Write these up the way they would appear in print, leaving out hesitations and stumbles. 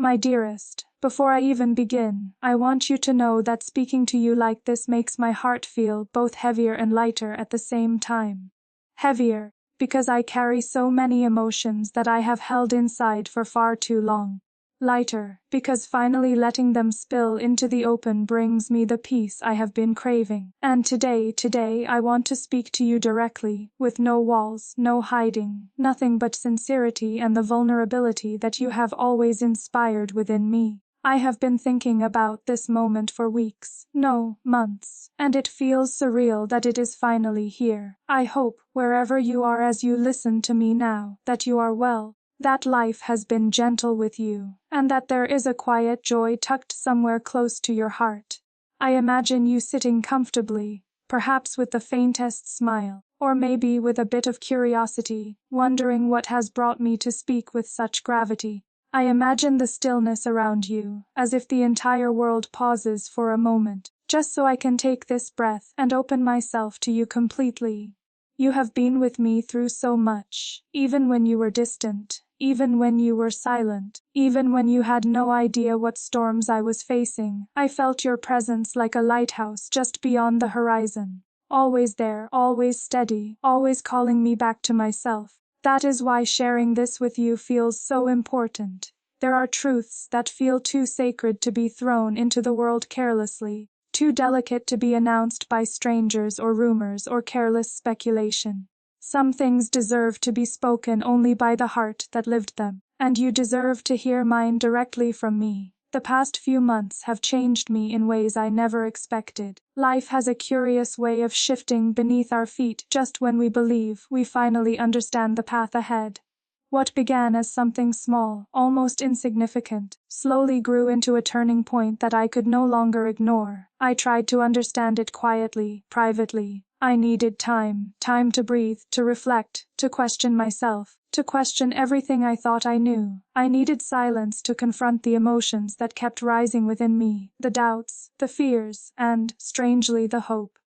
My dearest, before I even begin, I want you to know that speaking to you like this makes my heart feel both heavier and lighter at the same time. Heavier, because I carry so many emotions that I have held inside for far too long. Lighter, because finally letting them spill into the open brings me the peace I have been craving. And today I want to speak to you directly, with no walls, no hiding, nothing but sincerity and the vulnerability that you have always inspired within me. I have been thinking about this moment for weeks, no, months, and it feels surreal that it is finally here. I hope, wherever you are as you listen to me now, that you are well, that life has been gentle with you, and that there is a quiet joy tucked somewhere close to your heart. I imagine you sitting comfortably, perhaps with the faintest smile, or maybe with a bit of curiosity, wondering what has brought me to speak with such gravity. I imagine the stillness around you, as if the entire world pauses for a moment, just so I can take this breath and open myself to you completely. You have been with me through so much, even when you were distant, even when you were silent, even when you had no idea what storms I was facing. I felt your presence like a lighthouse just beyond the horizon, always there, always steady, always calling me back to myself. That is why sharing this with you feels so important. There are truths that feel too sacred to be thrown into the world carelessly, too delicate to be announced by strangers or rumors or careless speculation. Some things deserve to be spoken only by the heart that lived them, and you deserve to hear mine directly from me. The past few months have changed me in ways I never expected. Life has a curious way of shifting beneath our feet just when we believe we finally understand the path ahead. What began as something small, almost insignificant, slowly grew into a turning point that I could no longer ignore. I tried to understand it quietly, privately. I needed time to breathe, to reflect, to question myself, to question everything I thought I knew. I needed silence to confront the emotions that kept rising within me, the doubts, the fears, and, strangely, the hope.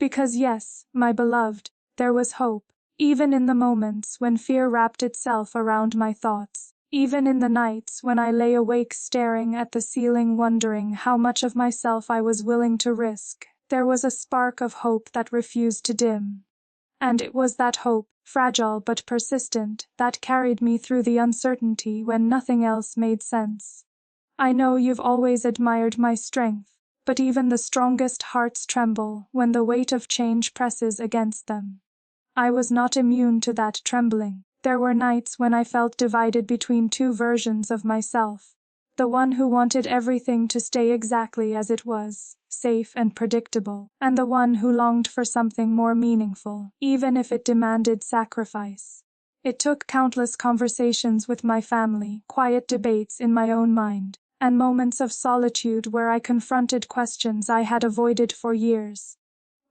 Because yes, my beloved, there was hope. Even in the moments when fear wrapped itself around my thoughts, even in the nights when I lay awake staring at the ceiling wondering how much of myself I was willing to risk, there was a spark of hope that refused to dim. And it was that hope, fragile but persistent, that carried me through the uncertainty when nothing else made sense. I know you've always admired my strength, but even the strongest hearts tremble when the weight of change presses against them. I was not immune to that trembling. There were nights when I felt divided between two versions of myself. The one who wanted everything to stay exactly as it was, safe and predictable, and the one who longed for something more meaningful, even if it demanded sacrifice. It took countless conversations with my family, quiet debates in my own mind, and moments of solitude where I confronted questions I had avoided for years.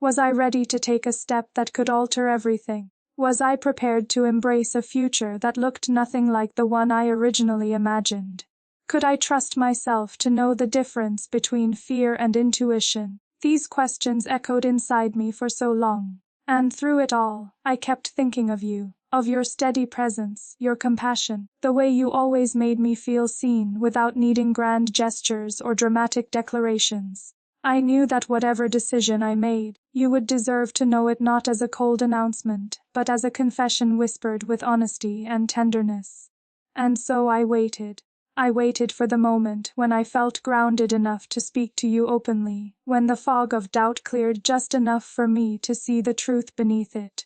Was I ready to take a step that could alter everything? Was I prepared to embrace a future that looked nothing like the one I originally imagined? Could I trust myself to know the difference between fear and intuition? These questions echoed inside me for so long. And through it all, I kept thinking of you, of your steady presence, your compassion, the way you always made me feel seen without needing grand gestures or dramatic declarations. I knew that whatever decision I made, you would deserve to know it not as a cold announcement, but as a confession whispered with honesty and tenderness. And so I waited. I waited for the moment when I felt grounded enough to speak to you openly, when the fog of doubt cleared just enough for me to see the truth beneath it.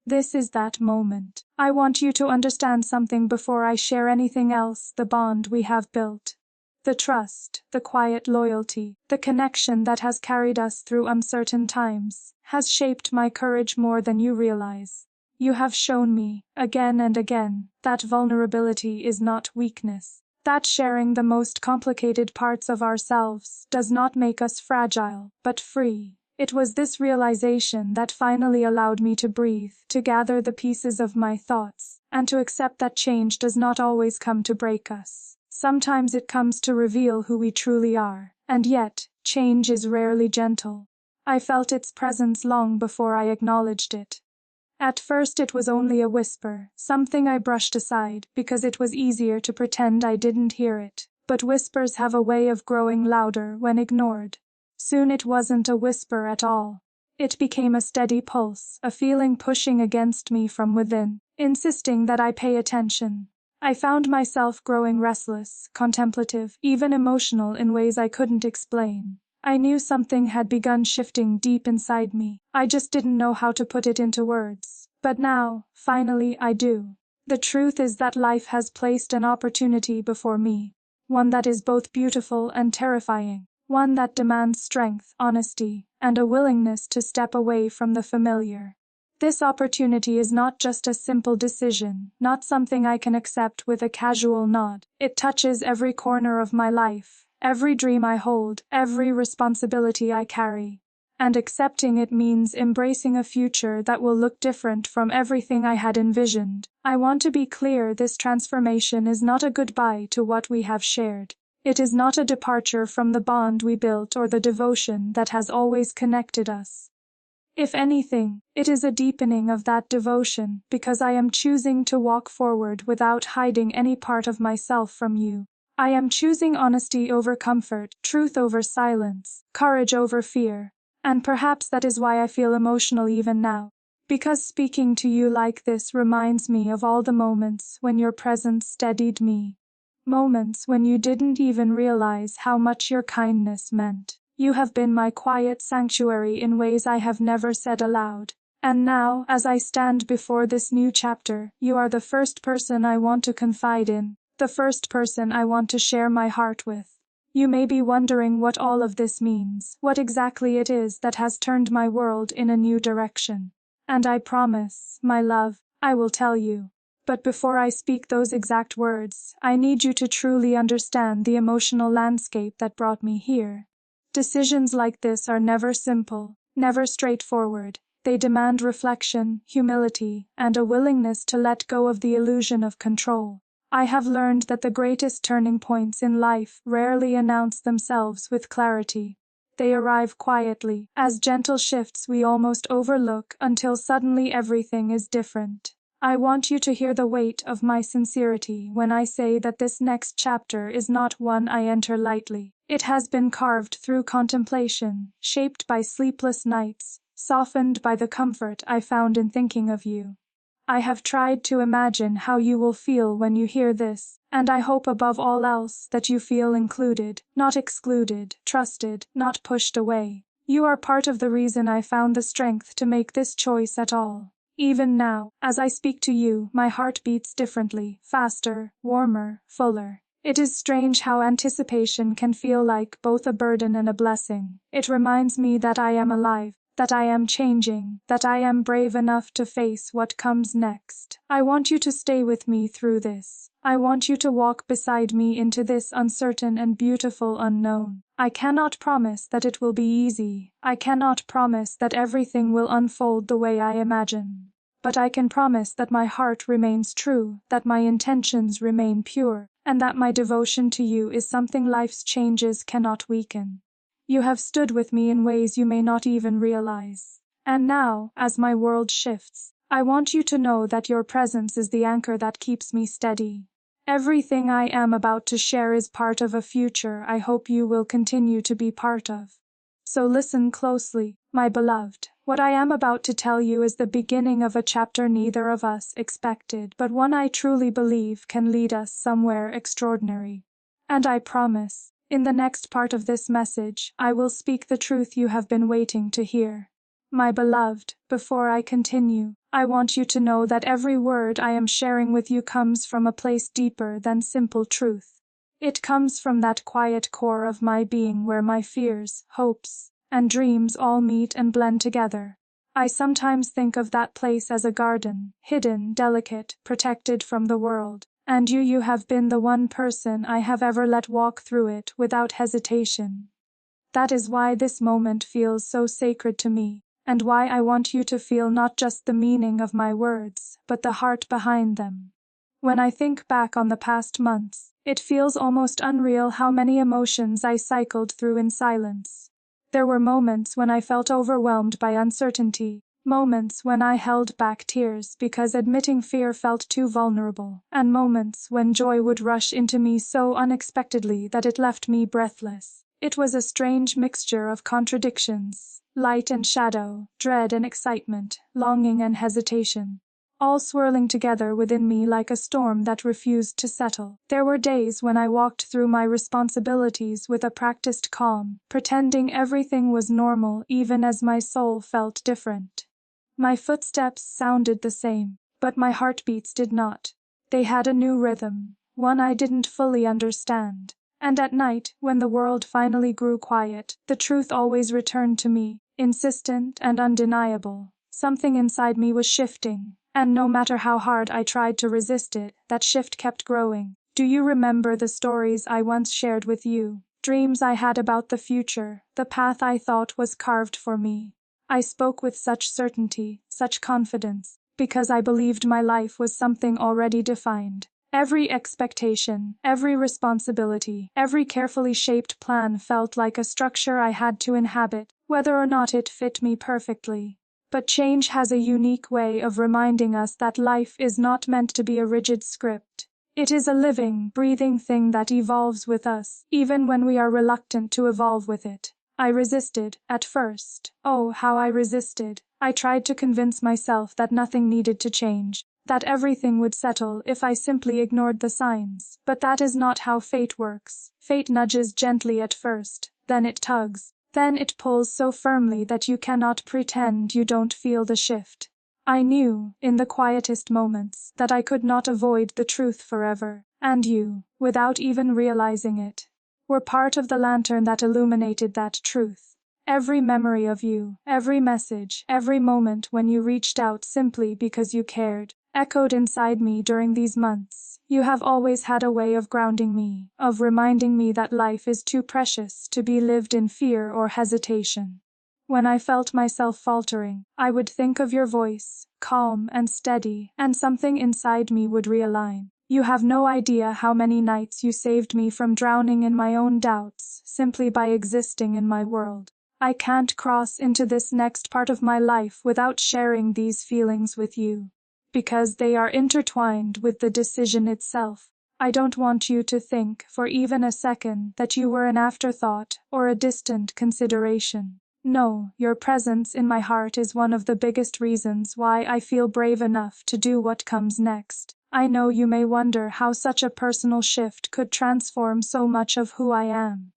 This is that moment. I want you to understand something before I share anything else, the bond we have built. The trust, the quiet loyalty, the connection that has carried us through uncertain times, has shaped my courage more than you realize. You have shown me, again and again, that vulnerability is not weakness, that sharing the most complicated parts of ourselves does not make us fragile, but free. It was this realization that finally allowed me to breathe, to gather the pieces of my thoughts, and to accept that change does not always come to break us. Sometimes it comes to reveal who we truly are, and yet, change is rarely gentle. I felt its presence long before I acknowledged it. At first it was only a whisper, something I brushed aside because it was easier to pretend I didn't hear it. but whispers have a way of growing louder when ignored. Soon it wasn't a whisper at all. It became a steady pulse, a feeling pushing against me from within, insisting that I pay attention. I found myself growing restless, contemplative, even emotional in ways I couldn't explain. I knew something had begun shifting deep inside me. I just didn't know how to put it into words. But now, finally, I do. The truth is that life has placed an opportunity before me, one that is both beautiful and terrifying, one that demands strength, honesty, and a willingness to step away from the familiar. This opportunity is not just a simple decision, not something I can accept with a casual nod. It touches every corner of my life, every dream I hold, every responsibility I carry. And accepting it means embracing a future that will look different from everything I had envisioned. I want to be clear, this transformation is not a goodbye to what we have shared. It is not a departure from the bond we built or the devotion that has always connected us. If anything, it is a deepening of that devotion, because I am choosing to walk forward without hiding any part of myself from you. I am choosing honesty over comfort, truth over silence, courage over fear. And perhaps that is why I feel emotional even now, because speaking to you like this reminds me of all the moments when your presence steadied me. Moments when you didn't even realize how much your kindness meant. You have been my quiet sanctuary in ways I have never said aloud. And now, as I stand before this new chapter, you are the first person I want to confide in, the first person I want to share my heart with. You may be wondering what all of this means, what exactly it is that has turned my world in a new direction. And I promise, my love, I will tell you. But before I speak those exact words, I need you to truly understand the emotional landscape that brought me here. Decisions like this are never simple, never straightforward. They demand reflection, humility, and a willingness to let go of the illusion of control. I have learned that the greatest turning points in life rarely announce themselves with clarity. They arrive quietly, as gentle shifts we almost overlook until suddenly everything is different. I want you to hear the weight of my sincerity when I say that this next chapter is not one I enter lightly. It has been carved through contemplation, shaped by sleepless nights, softened by the comfort I found in thinking of you. I have tried to imagine how you will feel when you hear this, and I hope above all else that you feel included, not excluded, trusted, not pushed away. You are part of the reason I found the strength to make this choice at all. Even now, as I speak to you, my heart beats differently, faster, warmer, fuller. It is strange how anticipation can feel like both a burden and a blessing. It reminds me that I am alive, that I am changing, that I am brave enough to face what comes next. I want you to stay with me through this. I want you to walk beside me into this uncertain and beautiful unknown. I cannot promise that it will be easy. I cannot promise that everything will unfold the way I imagine. But I can promise that my heart remains true, that my intentions remain pure, and that my devotion to you is something life's changes cannot weaken. You have stood with me in ways you may not even realize. And now, as my world shifts, I want you to know that your presence is the anchor that keeps me steady. Everything I am about to share is part of a future I hope you will continue to be part of. So listen closely, my beloved. What I am about to tell you is the beginning of a chapter neither of us expected, but one I truly believe can lead us somewhere extraordinary. And I promise, in the next part of this message, I will speak the truth you have been waiting to hear. My beloved, before I continue, I want you to know that every word I am sharing with you comes from a place deeper than simple truth. It comes from that quiet core of my being where my fears, hopes, and dreams all meet and blend together. I sometimes think of that place as a garden, hidden, delicate, protected from the world, and you have been the one person I have ever let walk through it without hesitation. That is why this moment feels so sacred to me, and why I want you to feel not just the meaning of my words, but the heart behind them. When I think back on the past months, it feels almost unreal how many emotions I cycled through in silence. There were moments when I felt overwhelmed by uncertainty, Moments when I held back tears because admitting fear felt too vulnerable, and moments when joy would rush into me so unexpectedly that it left me breathless. It was a strange mixture of contradictions, light and shadow, dread and excitement, longing and hesitation, all swirling together within me like a storm that refused to settle. There were days when I walked through my responsibilities with a practiced calm, pretending everything was normal even as my soul felt different. My footsteps sounded the same, but my heartbeats did not. They had a new rhythm, one I didn't fully understand. And at night, when the world finally grew quiet, the truth always returned to me, insistent and undeniable. Something inside me was shifting, and no matter how hard I tried to resist it, that shift kept growing. Do you remember the stories I once shared with you? Dreams I had about the future, the path I thought was carved for me. I spoke with such certainty, such confidence, because I believed my life was something already defined. Every expectation, every responsibility, every carefully shaped plan felt like a structure I had to inhabit, whether or not it fit me perfectly. But change has a unique way of reminding us that life is not meant to be a rigid script. It is a living, breathing thing that evolves with us, even when we are reluctant to evolve with it. I resisted, at first. Oh, how I resisted. I tried to convince myself that nothing needed to change, that everything would settle if I simply ignored the signs. But that is not how fate works. Fate nudges gently at first, then it tugs, then it pulls so firmly that you cannot pretend you don't feel the shift. I knew, in the quietest moments, that I could not avoid the truth forever, and you, without even realizing it, were part of the lantern that illuminated that truth. Every memory of you, every message, every moment when you reached out simply because you cared, echoed inside me during these months. You have always had a way of grounding me, of reminding me that life is too precious to be lived in fear or hesitation. When I felt myself faltering, I would think of your voice, calm and steady, and something inside me would realign. You have no idea how many nights you saved me from drowning in my own doubts, simply by existing in my world. I can't cross into this next part of my life without sharing these feelings with you, because they are intertwined with the decision itself. I don't want you to think, for even a second, that you were an afterthought or a distant consideration. No, your presence in my heart is one of the biggest reasons why I feel brave enough to do what comes next. I know you may wonder how such a personal shift could transform so much of who I am.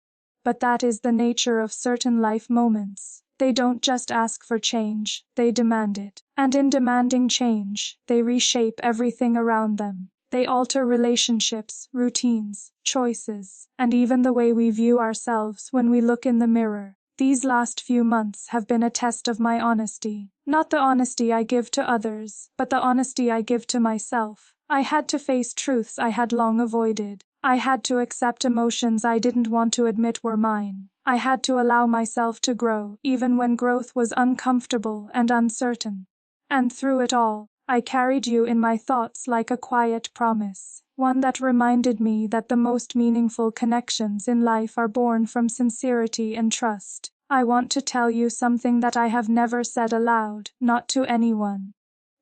But that is the nature of certain life moments. They don't just ask for change, they demand it. And in demanding change, they reshape everything around them. They alter relationships, routines, choices, and even the way we view ourselves when we look in the mirror. These last few months have been a test of my honesty. Not the honesty I give to others, but the honesty I give to myself. I had to face truths I had long avoided. I had to accept emotions I didn't want to admit were mine. I had to allow myself to grow, even when growth was uncomfortable and uncertain. And through it all, I carried you in my thoughts like a quiet promise, one that reminded me that the most meaningful connections in life are born from sincerity and trust. I want to tell you something that I have never said aloud, not to anyone.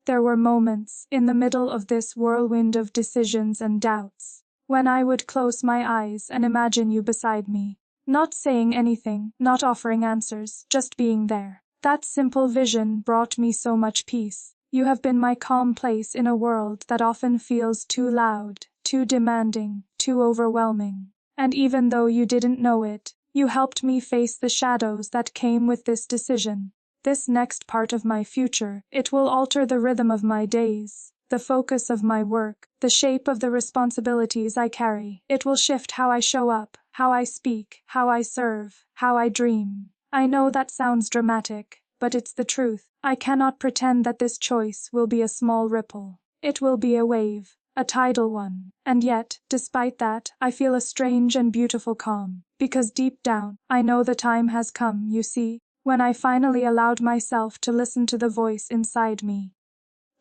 There were moments, in the middle of this whirlwind of decisions and doubts, when I would close my eyes and imagine you beside me, not saying anything, not offering answers, just being there. That simple vision brought me so much peace. You have been my calm place in a world that often feels too loud, too demanding, too overwhelming. And even though you didn't know it, you helped me face the shadows that came with this decision. This next part of my future, it will alter the rhythm of my days, the focus of my work, the shape of the responsibilities I carry. It will shift how I show up, how I speak, how I serve, how I dream. I know that sounds dramatic, but it's the truth. I cannot pretend that this choice will be a small ripple. It will be a wave, a tidal one. And yet, despite that, I feel a strange and beautiful calm. Because deep down, I know the time has come, you see, when I finally allowed myself to listen to the voice inside me.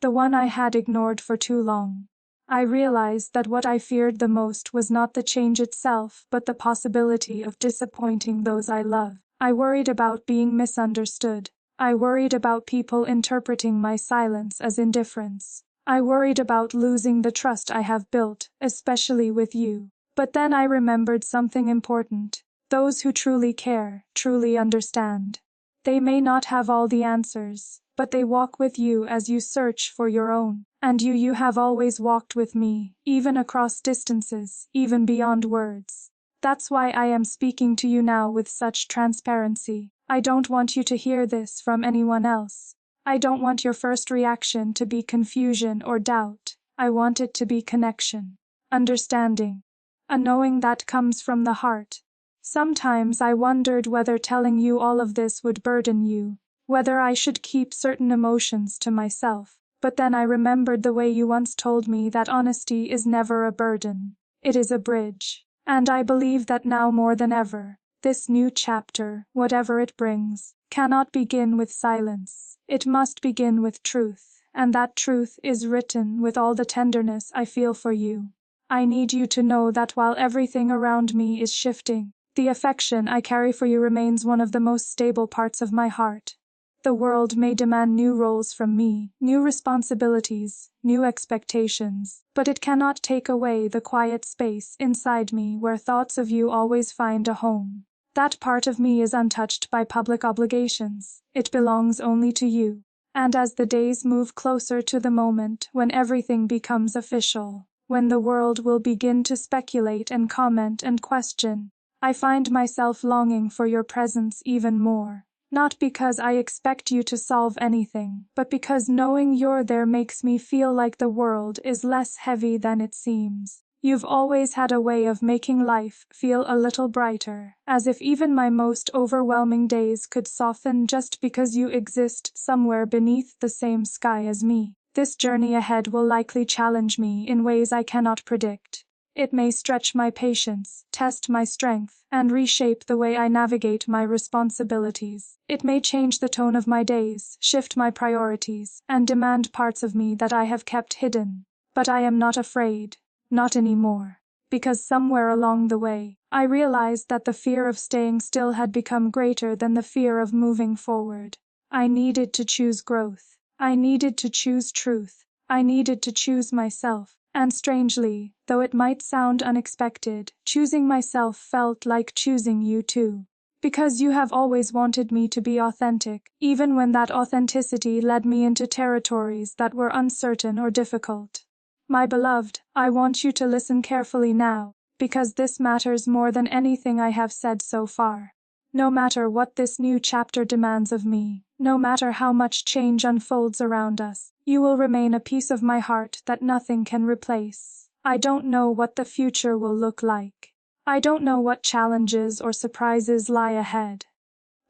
The one I had ignored for too long. I realized that what I feared the most was not the change itself, but the possibility of disappointing those I love. I worried about being misunderstood. I worried about people interpreting my silence as indifference. I worried about losing the trust I have built, especially with you. But then I remembered something important. Those who truly care, truly understand. They may not have all the answers, but they walk with you as you search for your own. And you have always walked with me, even across distances, even beyond words. That's why I am speaking to you now with such transparency. I don't want you to hear this from anyone else. I don't want your first reaction to be confusion or doubt. I want it to be connection, understanding, a knowing that comes from the heart. Sometimes I wondered whether telling you all of this would burden you, whether I should keep certain emotions to myself. But then I remembered the way you once told me that honesty is never a burden. It is a bridge. And I believe that now more than ever, this new chapter, whatever it brings, cannot begin with silence. It must begin with truth, and that truth is written with all the tenderness I feel for you. I need you to know that while everything around me is shifting, the affection I carry for you remains one of the most stable parts of my heart. The world may demand new roles from me, new responsibilities, new expectations, but it cannot take away the quiet space inside me where thoughts of you always find a home. That part of me is untouched by public obligations. It belongs only to you. And as the days move closer to the moment when everything becomes official, when the world will begin to speculate and comment and question, I find myself longing for your presence even more. Not because I expect you to solve anything, but because knowing you're there makes me feel like the world is less heavy than it seems. You've always had a way of making life feel a little brighter, as if even my most overwhelming days could soften just because you exist somewhere beneath the same sky as me. This journey ahead will likely challenge me in ways I cannot predict. It may stretch my patience, test my strength, and reshape the way I navigate my responsibilities. It may change the tone of my days, shift my priorities, and demand parts of me that I have kept hidden. But I am not afraid, not anymore. Because somewhere along the way, I realized that the fear of staying still had become greater than the fear of moving forward. I needed to choose growth. I needed to choose truth. I needed to choose myself. And strangely, though it might sound unexpected, choosing myself felt like choosing you too. Because you have always wanted me to be authentic, even when that authenticity led me into territories that were uncertain or difficult. My beloved, I want you to listen carefully now, because this matters more than anything I have said so far. No matter what this new chapter demands of me, no matter how much change unfolds around us, you will remain a piece of my heart that nothing can replace. I don't know what the future will look like. I don't know what challenges or surprises lie ahead.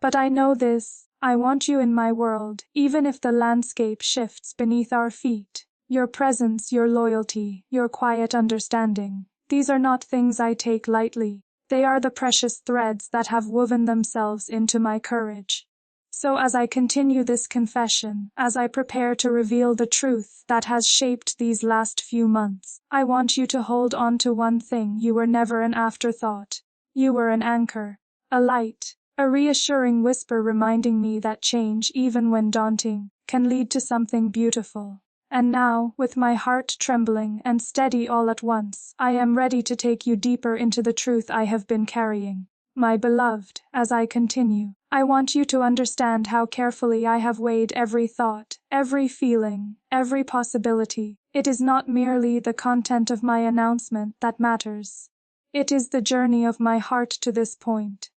But I know this, I want you in my world, even if the landscape shifts beneath our feet. Your presence, your loyalty, your quiet understanding, these are not things I take lightly. They are the precious threads that have woven themselves into my courage. So as I continue this confession, as I prepare to reveal the truth that has shaped these last few months, I want you to hold on to one thing: you were never an afterthought. You were an anchor, a light, a reassuring whisper reminding me that change, even when daunting, can lead to something beautiful. And now, with my heart trembling and steady all at once, I am ready to take you deeper into the truth I have been carrying. My beloved, as I continue, I want you to understand how carefully I have weighed every thought, every feeling, every possibility. It is not merely the content of my announcement that matters. It is the journey of my heart to this point.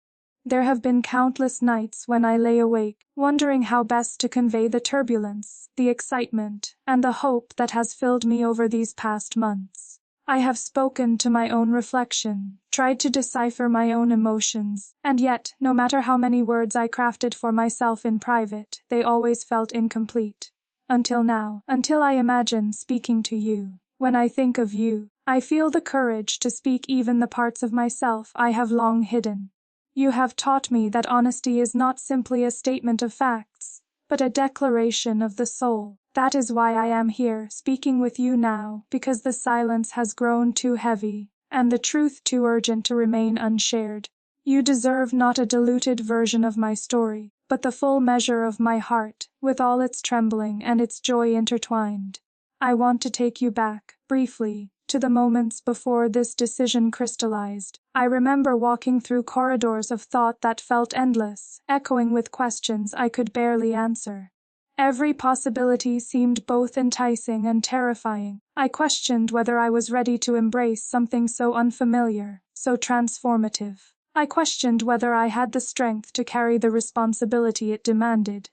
There have been countless nights when I lay awake, wondering how best to convey the turbulence, the excitement, and the hope that has filled me over these past months. I have spoken to my own reflection, tried to decipher my own emotions, and yet, no matter how many words I crafted for myself in private, they always felt incomplete. Until now, until I imagine speaking to you. When I think of you, I feel the courage to speak even the parts of myself I have long hidden. You have taught me that honesty is not simply a statement of facts, but a declaration of the soul. That is why I am here, speaking with you now, because the silence has grown too heavy, and the truth too urgent to remain unshared. You deserve not a diluted version of my story, but the full measure of my heart, with all its trembling and its joy intertwined. I want to take you back, briefly, to the moments before this decision crystallized. I remember walking through corridors of thought that felt endless, echoing with questions I could barely answer. Every possibility seemed both enticing and terrifying. I questioned whether I was ready to embrace something so unfamiliar, so transformative. I questioned whether I had the strength to carry the responsibility it demanded.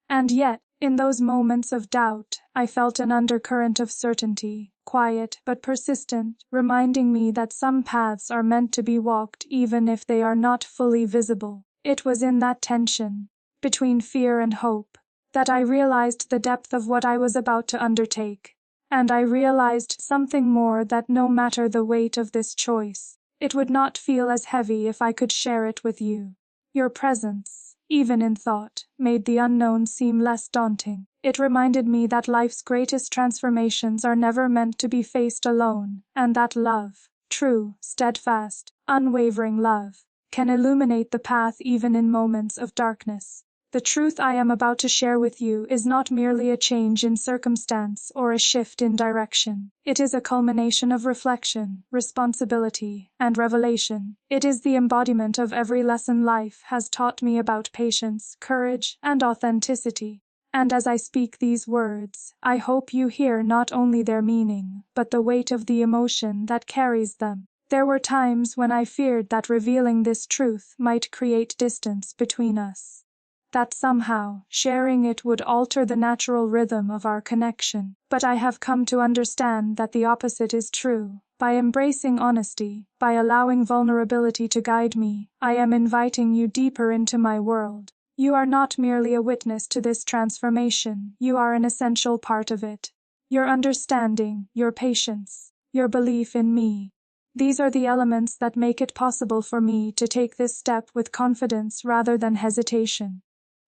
And yet, in those moments of doubt, I felt an undercurrent of certainty, quiet but persistent, reminding me that some paths are meant to be walked even if they are not fully visible. It was in that tension, between fear and hope, that I realized the depth of what I was about to undertake. And I realized something more, that no matter the weight of this choice, it would not feel as heavy if I could share it with you. Your presence, even in thought, made the unknown seem less daunting. It reminded me that life's greatest transformations are never meant to be faced alone, and that love, true, steadfast, unwavering love, can illuminate the path even in moments of darkness. The truth I am about to share with you is not merely a change in circumstance or a shift in direction. It is a culmination of reflection, responsibility, and revelation. It is the embodiment of every lesson life has taught me about patience, courage, and authenticity. And as I speak these words, I hope you hear not only their meaning, but the weight of the emotion that carries them. There were times when I feared that revealing this truth might create distance between us, that somehow sharing it would alter the natural rhythm of our connection. But I have come to understand that the opposite is true. By embracing honesty, by allowing vulnerability to guide me, I am inviting you deeper into my world. You are not merely a witness to this transformation, you are an essential part of it. Your understanding, your patience, your belief in me. These are the elements that make it possible for me to take this step with confidence rather than hesitation.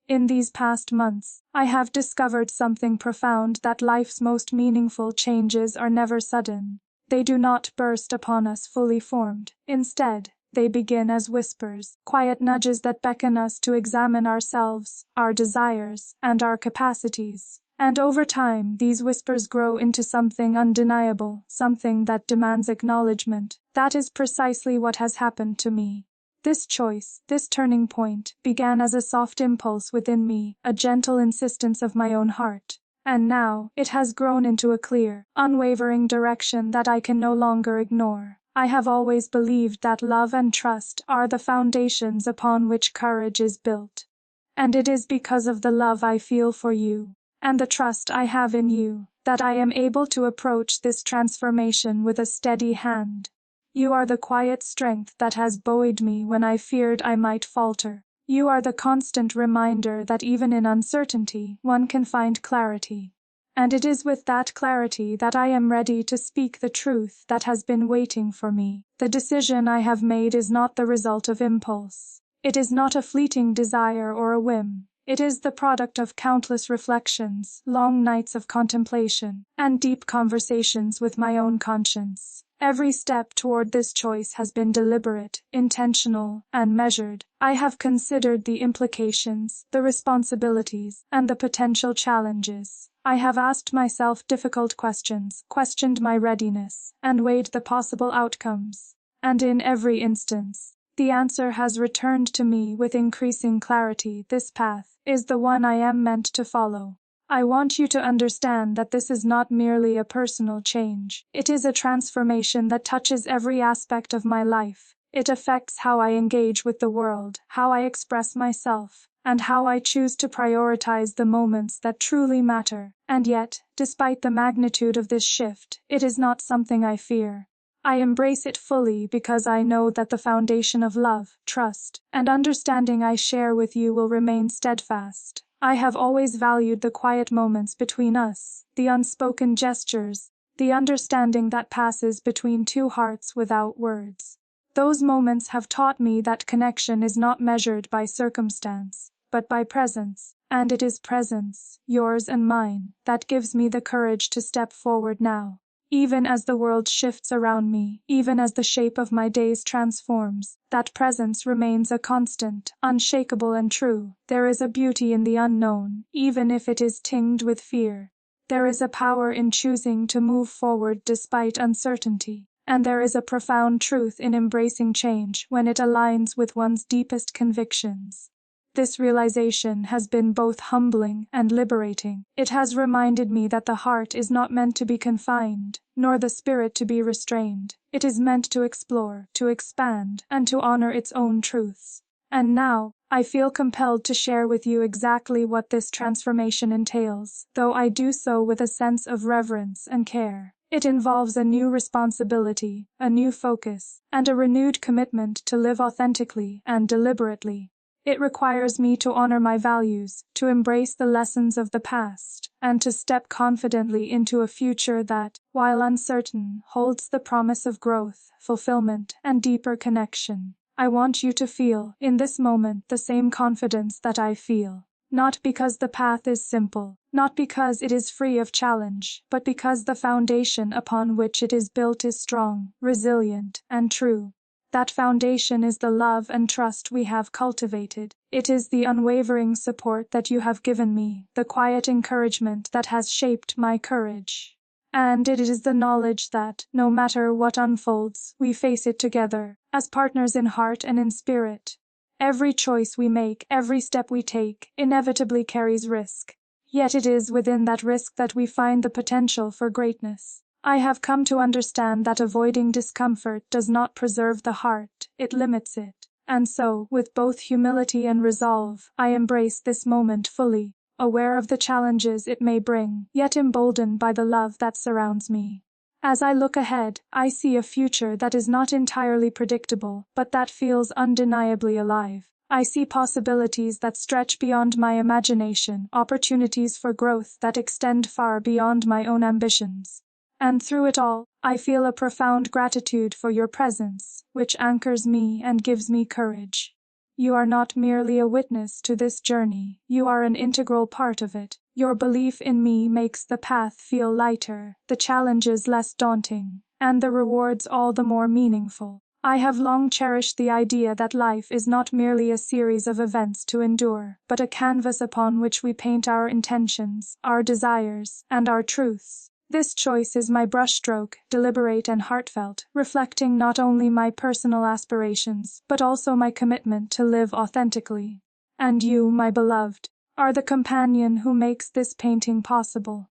In these past months, I have discovered something profound, that life's most meaningful changes are never sudden. They do not burst upon us fully formed. Instead, they begin as whispers, quiet nudges that beckon us to examine ourselves, our desires, and our capacities. And over time, these whispers grow into something undeniable, something that demands acknowledgement. That is precisely what has happened to me. This choice, this turning point, began as a soft impulse within me, a gentle insistence of my own heart. And now, it has grown into a clear, unwavering direction that I can no longer ignore. I have always believed that love and trust are the foundations upon which courage is built. And it is because of the love I feel for you, and the trust I have in you, that I am able to approach this transformation with a steady hand. You are the quiet strength that has buoyed me when I feared I might falter. You are the constant reminder that even in uncertainty, one can find clarity. And it is with that clarity that I am ready to speak the truth that has been waiting for me. The decision I have made is not the result of impulse. It is not a fleeting desire or a whim. It is the product of countless reflections, long nights of contemplation, and deep conversations with my own conscience. Every step toward this choice has been deliberate, intentional, and measured. I have considered the implications, the responsibilities, and the potential challenges. I have asked myself difficult questions, questioned my readiness, and weighed the possible outcomes. And in every instance, the answer has returned to me with increasing clarity. This path is the one I am meant to follow. I want you to understand that this is not merely a personal change. It is a transformation that touches every aspect of my life. It affects how I engage with the world, how I express myself, and how I choose to prioritize the moments that truly matter. And yet, despite the magnitude of this shift, it is not something I fear. I embrace it fully because I know that the foundation of love, trust, and understanding I share with you will remain steadfast. I have always valued the quiet moments between us, the unspoken gestures, the understanding that passes between two hearts without words. Those moments have taught me that connection is not measured by circumstance, but by presence, and it is presence, yours and mine, that gives me the courage to step forward now. Even as the world shifts around me, even as the shape of my days transforms, that presence remains a constant, unshakable and true. There is a beauty in the unknown, even if it is tinged with fear. There is a power in choosing to move forward despite uncertainty, and there is a profound truth in embracing change when it aligns with one's deepest convictions. This realization has been both humbling and liberating. It has reminded me that the heart is not meant to be confined, nor the spirit to be restrained. It is meant to explore, to expand, and to honor its own truths. And now, I feel compelled to share with you exactly what this transformation entails, though I do so with a sense of reverence and care. It involves a new responsibility, a new focus, and a renewed commitment to live authentically and deliberately. It requires me to honor my values, to embrace the lessons of the past, and to step confidently into a future that, while uncertain, holds the promise of growth, fulfillment, and deeper connection. I want you to feel, in this moment, the same confidence that I feel. Not because the path is simple, not because it is free of challenge, but because the foundation upon which it is built is strong, resilient, and true. That foundation is the love and trust we have cultivated. It is the unwavering support that you have given me, the quiet encouragement that has shaped my courage. And it is the knowledge that, no matter what unfolds, we face it together, as partners in heart and in spirit. Every choice we make, every step we take, inevitably carries risk. Yet it is within that risk that we find the potential for greatness. I have come to understand that avoiding discomfort does not preserve the heart, it limits it. And so, with both humility and resolve, I embrace this moment fully, aware of the challenges it may bring, yet emboldened by the love that surrounds me. As I look ahead, I see a future that is not entirely predictable, but that feels undeniably alive. I see possibilities that stretch beyond my imagination, opportunities for growth that extend far beyond my own ambitions. And through it all, I feel a profound gratitude for your presence, which anchors me and gives me courage. You are not merely a witness to this journey, you are an integral part of it. Your belief in me makes the path feel lighter, the challenges less daunting, and the rewards all the more meaningful. I have long cherished the idea that life is not merely a series of events to endure, but a canvas upon which we paint our intentions, our desires, and our truths. This choice is my brushstroke, deliberate and heartfelt, reflecting not only my personal aspirations, but also my commitment to live authentically. And you, my beloved, are the companion who makes this painting possible.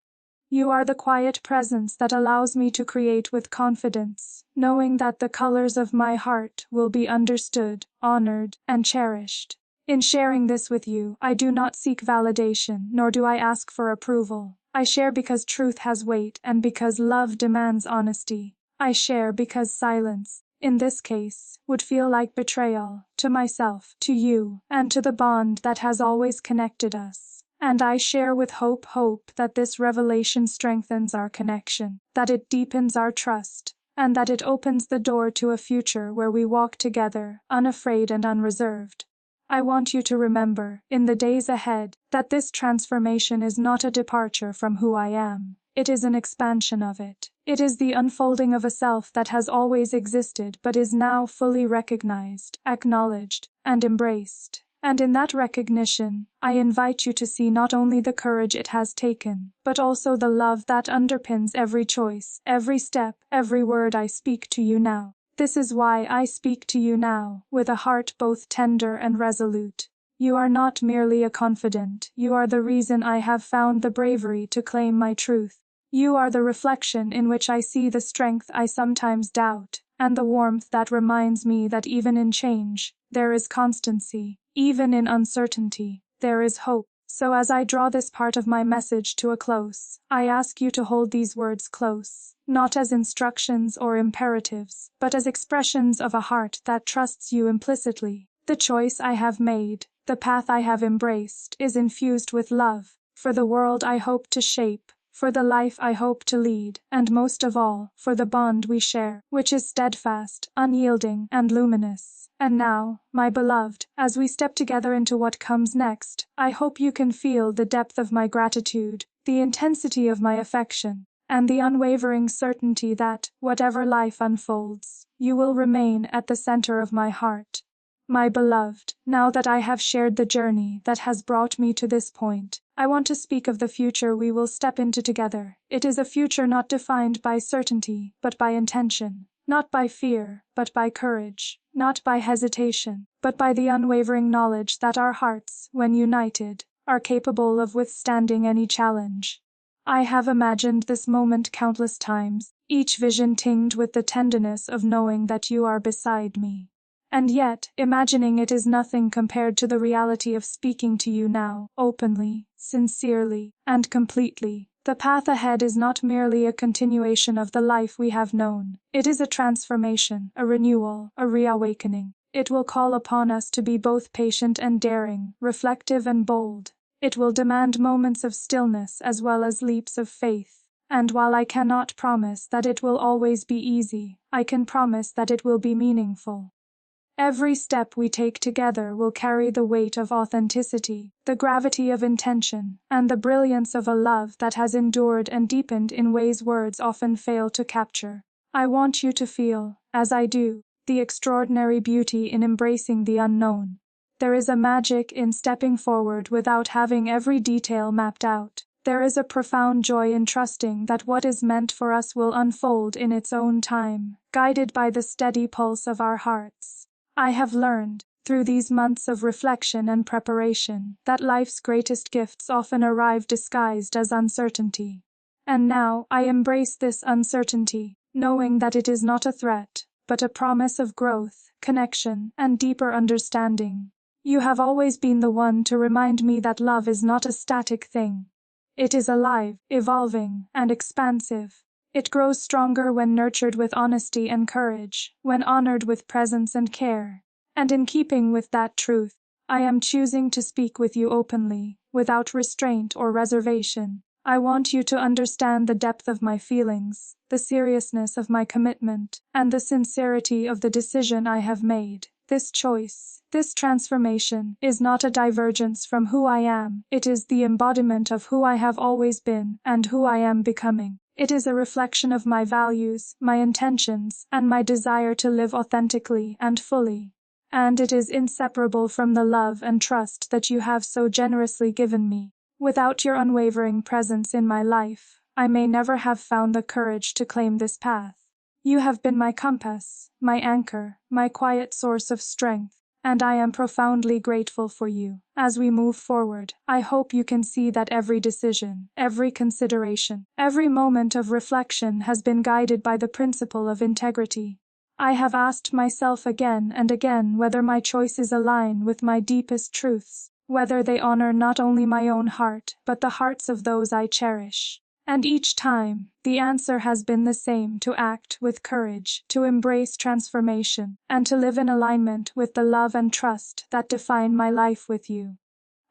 You are the quiet presence that allows me to create with confidence, knowing that the colors of my heart will be understood, honored, and cherished. In sharing this with you, I do not seek validation, nor do I ask for approval. I share because truth has weight and because love demands honesty. I share because silence, in this case, would feel like betrayal, to myself, to you, and to the bond that has always connected us. And I share with hope that this revelation strengthens our connection, that it deepens our trust, and that it opens the door to a future where we walk together, unafraid and unreserved. I want you to remember, in the days ahead, that this transformation is not a departure from who I am. It is an expansion of it. It is the unfolding of a self that has always existed but is now fully recognized, acknowledged, and embraced. And in that recognition, I invite you to see not only the courage it has taken, but also the love that underpins every choice, every step, every word I speak to you now. This is why I speak to you now, with a heart both tender and resolute. You are not merely a confidant, you are the reason I have found the bravery to claim my truth. You are the reflection in which I see the strength I sometimes doubt, and the warmth that reminds me that even in change, there is constancy, even in uncertainty, there is hope. So as I draw this part of my message to a close, I ask you to hold these words close, not as instructions or imperatives, but as expressions of a heart that trusts you implicitly. The choice I have made, the path I have embraced, is infused with love, for the world I hope to shape, for the life I hope to lead, and most of all, for the bond we share, which is steadfast, unyielding, and luminous. And now, my beloved, as we step together into what comes next, I hope you can feel the depth of my gratitude, the intensity of my affection, and the unwavering certainty that, whatever life unfolds, you will remain at the center of my heart. My beloved, now that I have shared the journey that has brought me to this point, I want to speak of the future we will step into together. It is a future not defined by certainty, but by intention, not by fear, but by courage, not by hesitation, but by the unwavering knowledge that our hearts, when united, are capable of withstanding any challenge. I have imagined this moment countless times, each vision tinged with the tenderness of knowing that you are beside me. And yet, imagining it is nothing compared to the reality of speaking to you now, openly, sincerely, and completely. The path ahead is not merely a continuation of the life we have known. It is a transformation, a renewal, a reawakening. It will call upon us to be both patient and daring, reflective and bold. It will demand moments of stillness as well as leaps of faith. And while I cannot promise that it will always be easy, I can promise that it will be meaningful. Every step we take together will carry the weight of authenticity, the gravity of intention, and the brilliance of a love that has endured and deepened in ways words often fail to capture. I want you to feel, as I do, the extraordinary beauty in embracing the unknown. There is a magic in stepping forward without having every detail mapped out. There is a profound joy in trusting that what is meant for us will unfold in its own time, guided by the steady pulse of our hearts. I have learned, through these months of reflection and preparation, that life's greatest gifts often arrive disguised as uncertainty. And now I embrace this uncertainty, knowing that it is not a threat, but a promise of growth, connection, and deeper understanding. You have always been the one to remind me that love is not a static thing. It is alive, evolving, and expansive. It grows stronger when nurtured with honesty and courage, when honored with presence and care. And in keeping with that truth, I am choosing to speak with you openly, without restraint or reservation. I want you to understand the depth of my feelings, the seriousness of my commitment, and the sincerity of the decision I have made. This choice, this transformation, is not a divergence from who I am. It is the embodiment of who I have always been and who I am becoming. It is a reflection of my values, my intentions, and my desire to live authentically and fully. And it is inseparable from the love and trust that you have so generously given me. Without your unwavering presence in my life, I may never have found the courage to claim this path. You have been my compass, my anchor, my quiet source of strength, and I am profoundly grateful for you. As we move forward, I hope you can see that every decision, every consideration, every moment of reflection has been guided by the principle of integrity. I have asked myself again and again whether my choices align with my deepest truths, whether they honor not only my own heart, but the hearts of those I cherish. And each time, the answer has been the same: to act with courage, to embrace transformation, and to live in alignment with the love and trust that define my life with you.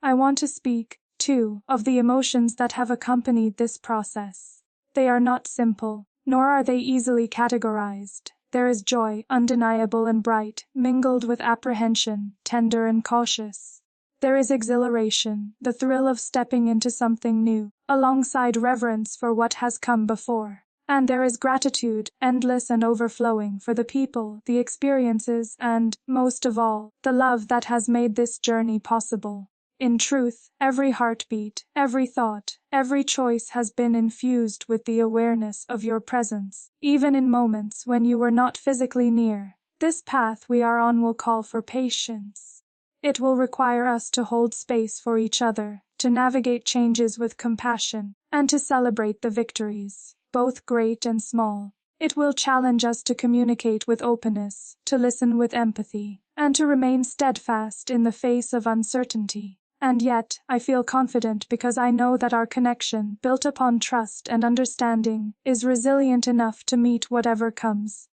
I want to speak, too, of the emotions that have accompanied this process. They are not simple, nor are they easily categorized. There is joy, undeniable and bright, mingled with apprehension, tender and cautious. There is exhilaration, the thrill of stepping into something new, alongside reverence for what has come before. And there is gratitude, endless and overflowing, for the people, the experiences, and, most of all, the love that has made this journey possible. In truth, every heartbeat, every thought, every choice has been infused with the awareness of your presence, even in moments when you were not physically near. This path we are on will call for patience. It will require us to hold space for each other, to navigate changes with compassion, and to celebrate the victories, both great and small. It will challenge us to communicate with openness, to listen with empathy, and to remain steadfast in the face of uncertainty. And yet, I feel confident because I know that our connection, built upon trust and understanding, is resilient enough to meet whatever comes.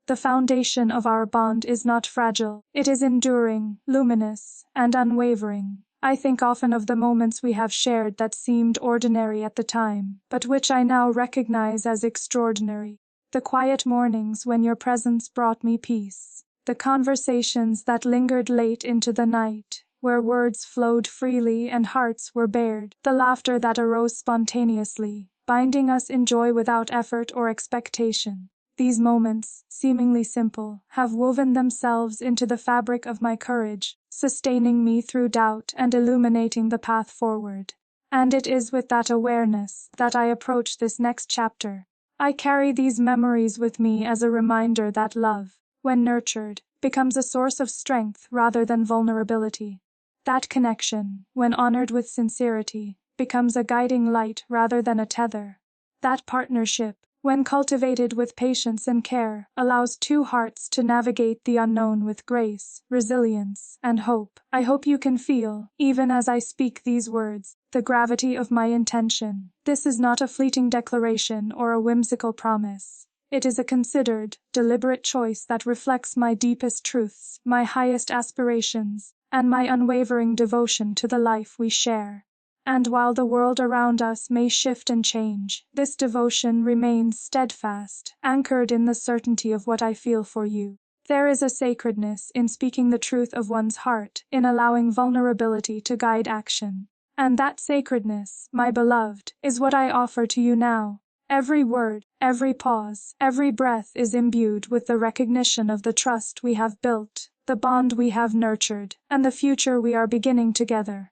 The foundation of our bond is not fragile, it is enduring, luminous, and unwavering. I think often of the moments we have shared that seemed ordinary at the time, but which I now recognize as extraordinary. The quiet mornings when your presence brought me peace. The conversations that lingered late into the night, where words flowed freely and hearts were bared. The laughter that arose spontaneously, binding us in joy without effort or expectation. These moments, seemingly simple, have woven themselves into the fabric of my courage, sustaining me through doubt and illuminating the path forward. And it is with that awareness that I approach this next chapter. I carry these memories with me as a reminder that love, when nurtured, becomes a source of strength rather than vulnerability. That connection, when honored with sincerity, becomes a guiding light rather than a tether. That partnership, when cultivated with patience and care, allows two hearts to navigate the unknown with grace, resilience, and hope. I hope you can feel, even as I speak these words, the gravity of my intention. This is not a fleeting declaration or a whimsical promise. It is a considered, deliberate choice that reflects my deepest truths, my highest aspirations, and my unwavering devotion to the life we share. And while the world around us may shift and change, this devotion remains steadfast, anchored in the certainty of what I feel for you. There is a sacredness in speaking the truth of one's heart, in allowing vulnerability to guide action. And that sacredness, my beloved, is what I offer to you now. Every word, every pause, every breath is imbued with the recognition of the trust we have built, the bond we have nurtured, and the future we are beginning together.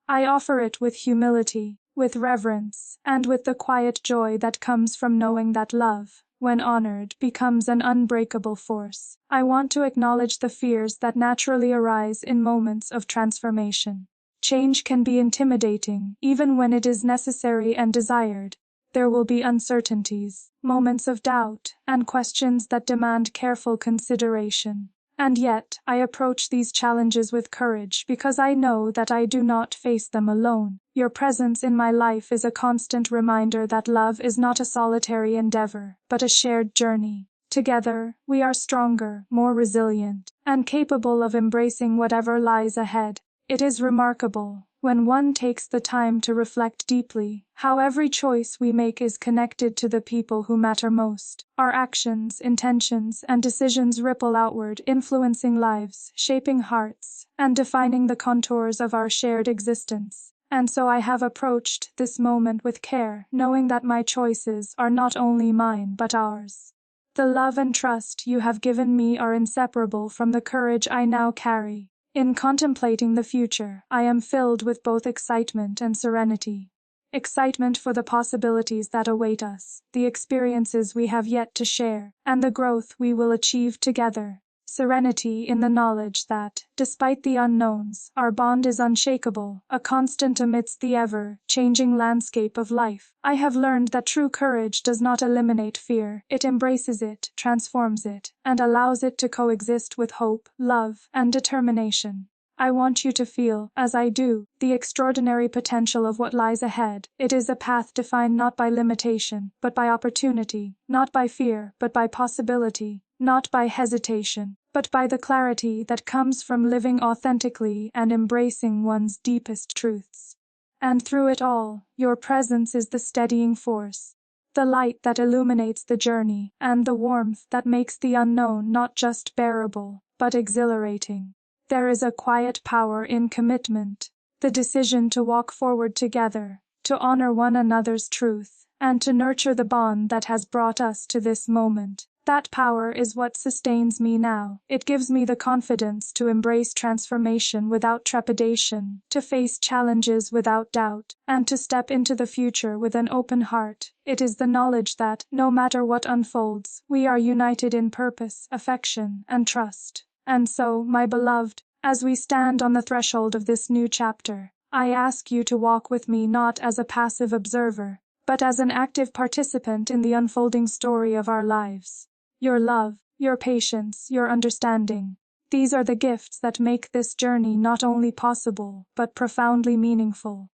I offer it with humility, with reverence, and with the quiet joy that comes from knowing that love, when honored, becomes an unbreakable force. I want to acknowledge the fears that naturally arise in moments of transformation. Change can be intimidating, even when it is necessary and desired. There will be uncertainties, moments of doubt, and questions that demand careful consideration. And yet, I approach these challenges with courage because I know that I do not face them alone. Your presence in my life is a constant reminder that love is not a solitary endeavor, but a shared journey. Together, we are stronger, more resilient, and capable of embracing whatever lies ahead. It is remarkable, when one takes the time to reflect deeply, how every choice we make is connected to the people who matter most. Our actions, intentions, and decisions ripple outward, influencing lives, shaping hearts, and defining the contours of our shared existence. And so I have approached this moment with care, knowing that my choices are not only mine but ours. The love and trust you have given me are inseparable from the courage I now carry. In contemplating the future, I am filled with both excitement and serenity. Excitement for the possibilities that await us, the experiences we have yet to share, and the growth we will achieve together. Serenity in the knowledge that, despite the unknowns, our bond is unshakable, a constant amidst the ever-changing landscape of life. I have learned that true courage does not eliminate fear, it embraces it, transforms it, and allows it to coexist with hope, love, and determination. I want you to feel, as I do, the extraordinary potential of what lies ahead. It is a path defined not by limitation, but by opportunity, not by fear, but by possibility, not by hesitation, but by the clarity that comes from living authentically and embracing one's deepest truths. And through it all, your presence is the steadying force, the light that illuminates the journey, and the warmth that makes the unknown not just bearable, but exhilarating. There is a quiet power in commitment, the decision to walk forward together, to honor one another's truth, and to nurture the bond that has brought us to this moment. That power is what sustains me now. It gives me the confidence to embrace transformation without trepidation, to face challenges without doubt, and to step into the future with an open heart. It is the knowledge that, no matter what unfolds, we are united in purpose, affection, and trust. And so, my beloved, as we stand on the threshold of this new chapter, I ask you to walk with me not as a passive observer, but as an active participant in the unfolding story of our lives. Your love, your patience, your understanding. These are the gifts that make this journey not only possible, but profoundly meaningful.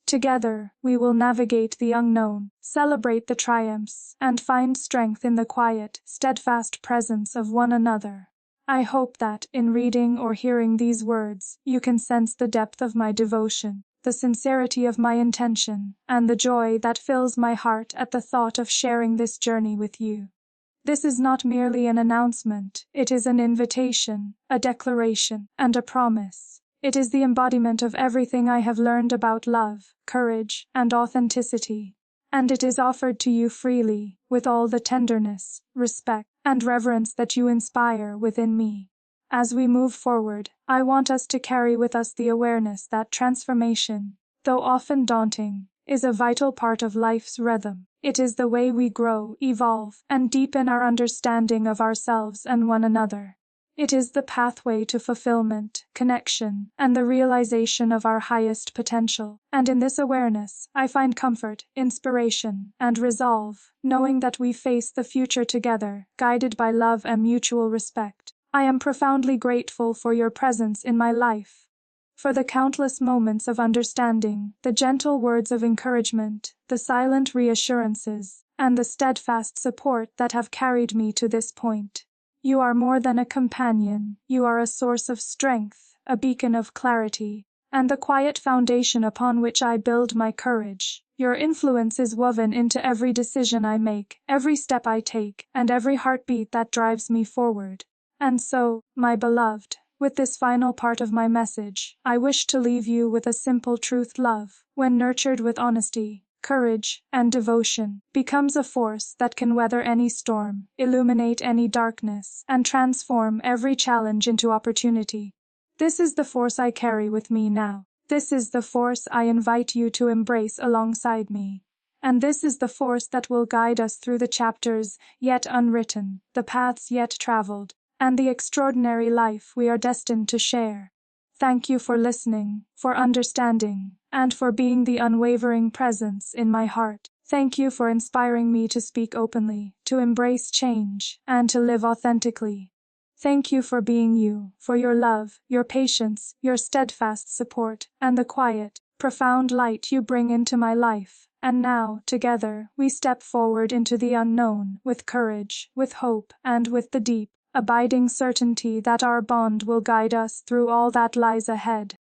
Together, we will navigate the unknown, celebrate the triumphs, and find strength in the quiet, steadfast presence of one another. I hope that, in reading or hearing these words, you can sense the depth of my devotion, the sincerity of my intention, and the joy that fills my heart at the thought of sharing this journey with you. This is not merely an announcement, it is an invitation, a declaration, and a promise. It is the embodiment of everything I have learned about love, courage, and authenticity. and it is offered to you freely, with all the tenderness, respect, and reverence that you inspire within me. As we move forward, I want us to carry with us the awareness that transformation, though often daunting, is a vital part of life's rhythm. It is the way we grow, evolve, and deepen our understanding of ourselves and one another. It is the pathway to fulfillment, connection, and the realization of our highest potential. And in this awareness, I find comfort, inspiration, and resolve, knowing that we face the future together, guided by love and mutual respect. I am profoundly grateful for your presence in my life, for the countless moments of understanding, the gentle words of encouragement, the silent reassurances, and the steadfast support that have carried me to this point. You are more than a companion, you are a source of strength, a beacon of clarity, and the quiet foundation upon which I build my courage. Your influence is woven into every decision I make, every step I take, and every heartbeat that drives me forward. And so, my beloved, with this final part of my message, I wish to leave you with a simple truth: love, when nurtured with honesty, courage, and devotion, becomes a force that can weather any storm, illuminate any darkness, and transform every challenge into opportunity. This is the force I carry with me now. This is the force I invite you to embrace alongside me. And this is the force that will guide us through the chapters yet unwritten, the paths yet traveled, and the extraordinary life we are destined to share. Thank you for listening, for understanding, and for being the unwavering presence in my heart. Thank you for inspiring me to speak openly, to embrace change, and to live authentically. Thank you for being you, for your love, your patience, your steadfast support, and the quiet, profound light you bring into my life. And now, together, we step forward into the unknown, with courage, with hope, and with the deep, abiding certainty that our bond will guide us through all that lies ahead.